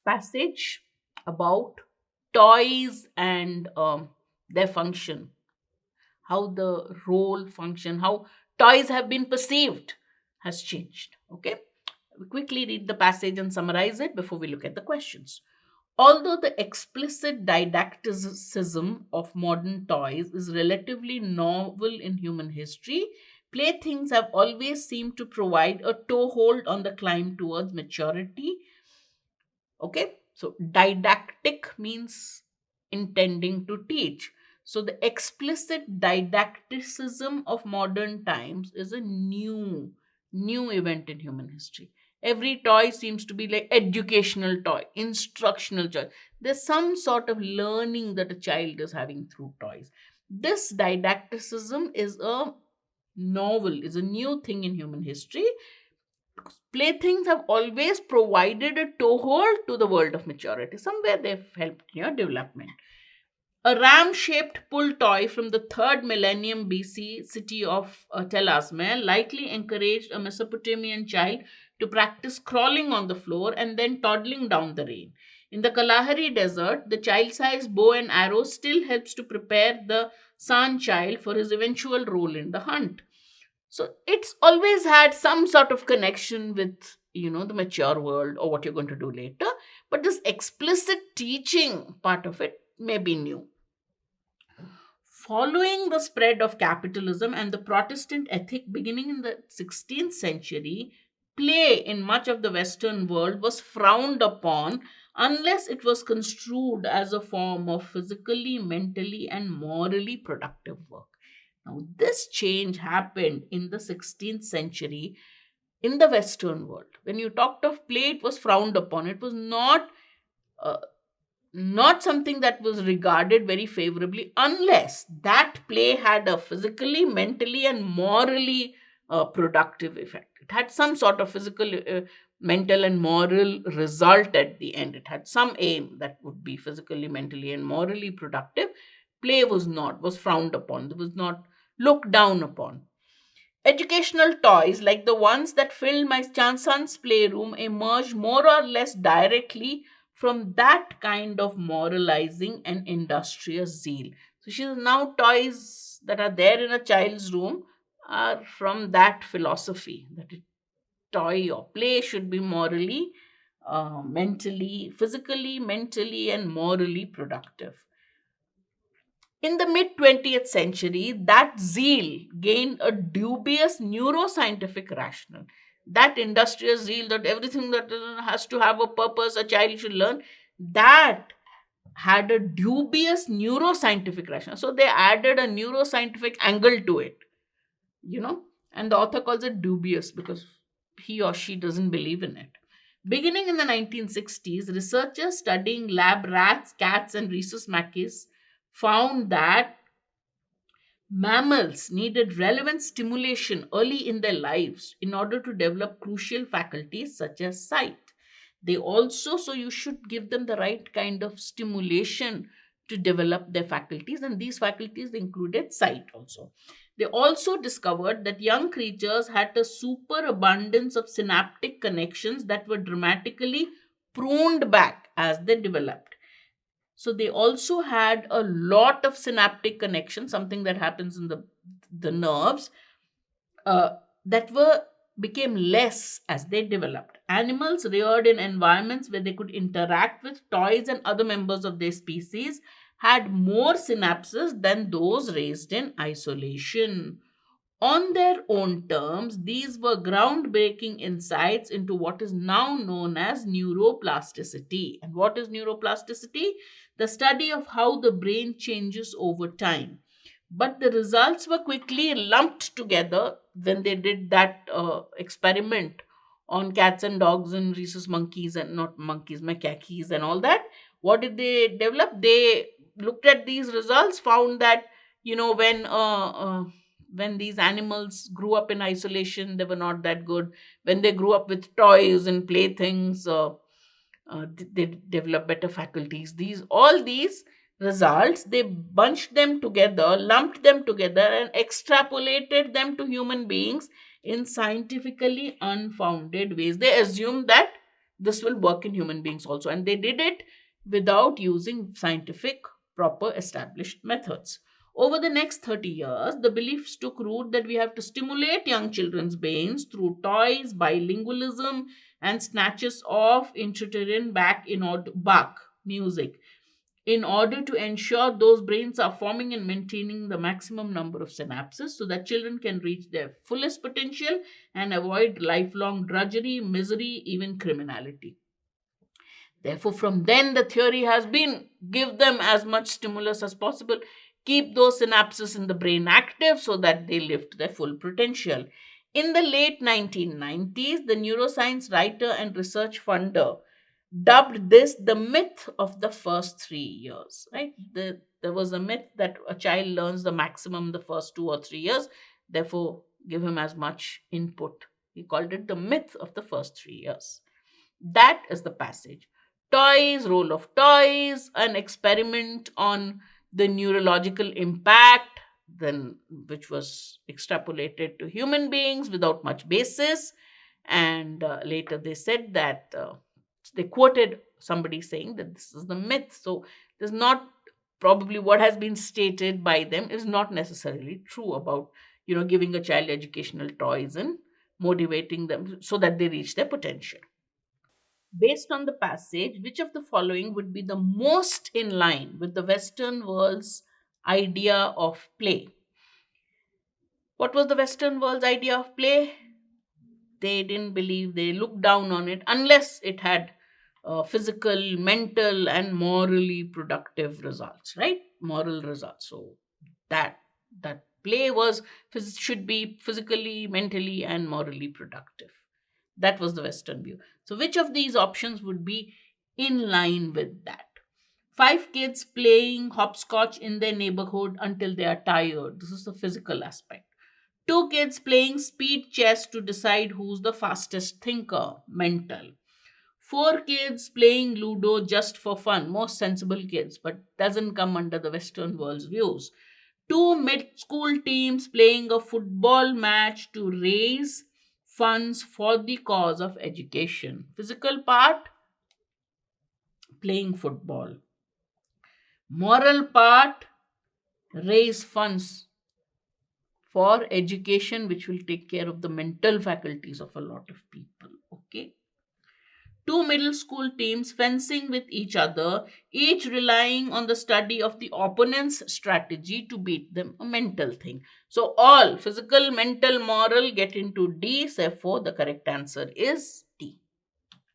passage about toys and their function, how the role function, how toys have been perceived has changed. Okay, we quickly read the passage and summarize it before we look at the questions. Although the explicit didacticism of modern toys is relatively novel in human history, playthings have always seemed to provide a toehold on the climb towards maturity. Okay, so didactic means intending to teach. So the explicit didacticism of modern times is a new event in human history. Every toy seems to be like educational toy, instructional toy. There's some sort of learning that a child is having through toys. This didacticism is a novel, is a new thing in human history. Playthings have always provided a toehold to the world of maturity. Somewhere they've helped your development. A ram shaped pull toy from the 3rd millennium BC city of Tel Asmer likely encouraged a Mesopotamian child to practice crawling on the floor and then toddling down the rain. In the Kalahari Desert, the child sized bow and arrow still helps to prepare the San child for his eventual role in the hunt. So it's always had some sort of connection with, the mature world or what you're going to do later. But this explicit teaching part of it may be new. Following the spread of capitalism and the Protestant ethic beginning in the 16th century, play in much of the Western world was frowned upon unless it was construed as a form of physically, mentally, and morally productive work. Now, this change happened in the 16th century in the Western world. When you talked of play, it was frowned upon. It was uh, not something that was regarded very favorably unless that play had a physically, mentally, and morally productive effect. It had some sort of physical, mental, and moral result at the end. It had some aim that would be physically, mentally, and morally productive. Play was frowned upon. It was not looked down upon. Educational toys like the ones that filled my son's playroom emerged more or less directly from that kind of moralizing and industrious zeal. So she's now toys that are there in a child's room are from that philosophy that a toy or play should be morally, physically, mentally, and morally productive. In the mid 20th century, that zeal gained a dubious neuroscientific rationale. That industrious zeal that everything that has to have a purpose, a child should learn, that had a dubious neuroscientific rationale. So they added a neuroscientific angle to it, you know, and the author calls it dubious because he or she doesn't believe in it. Beginning in the 1960s, researchers studying lab rats, cats, and rhesus macaques found that mammals needed relevant stimulation early in their lives in order to develop crucial faculties such as sight. They also, so you should give them the right kind of stimulation to develop their faculties, and these faculties included sight also. They also discovered that young creatures had a superabundance of synaptic connections that were dramatically pruned back as they developed. So they also had a lot of synaptic connections, something that happens in the nerves, uh, that were became less as they developed. Animals reared in environments where they could interact with toys and other members of their species had more synapses than those raised in isolation. On their own terms, these were groundbreaking insights into what is now known as neuroplasticity. And what is neuroplasticity? The study of how the brain changes over time. But the results were quickly lumped together when they did that experiment on cats and dogs and rhesus monkeys, and not monkeys, macaques, and all that. What did they develop? They looked at these results, found that, when these animals grew up in isolation, they were not that good. When they grew up with toys and playthings, they develop better faculties. All these results, they bunched them together, lumped them together, and extrapolated them to human beings in scientifically unfounded ways. They assumed that this will work in human beings also. And they did it without using scientific, proper, established methods. Over the next 30 years, the beliefs took root that we have to stimulate young children's brains through toys, bilingualism, and snatches of intrauterine back in order Bach music in order to ensure those brains are forming and maintaining the maximum number of synapses so that children can reach their fullest potential and avoid lifelong drudgery, misery, even criminality. Therefore, from then the theory has been give them as much stimulus as possible, keep those synapses in the brain active so that they live to their full potential. In the late 1990s, the neuroscience writer and research funder dubbed this the myth of the first 3 years, right? There was a myth that a child learns the maximum the first 2 or 3 years, therefore, give him as much input. He called it the myth of the first 3 years. That is the passage. Toys, role of toys, an experiment on the neurological impact, then which was extrapolated to human beings without much basis. And later they said that they quoted somebody saying that this is the myth. So there's not probably what has been stated by them is not necessarily true about giving a child educational toys and motivating them so that they reach their potential. Based on the passage, which of the following would be the most in line with the Western world's idea of play? What was the Western world's idea of play? They didn't believe, they looked down on it unless it had physical, mental, and morally productive results, right? Moral results. So that that play should be physically, mentally, and morally productive. That was the Western view. So which of these options would be in line with that? Five kids playing hopscotch in their neighborhood until they are tired. This is the physical aspect. Two kids playing speed chess to decide who's the fastest thinker. Mental. Four kids playing Ludo just for fun. Most sensible kids, but doesn't come under the Western world's views. Two mid school teams playing a football match to raise funds for the cause of education. Physical part, playing football. Moral part, raise funds for education, which will take care of the mental faculties of a lot of people. Okay. Two middle school teams fencing with each other, each relying on the study of the opponent's strategy to beat them, a mental thing. So, all physical, mental, moral get into D. Therefore, the correct answer is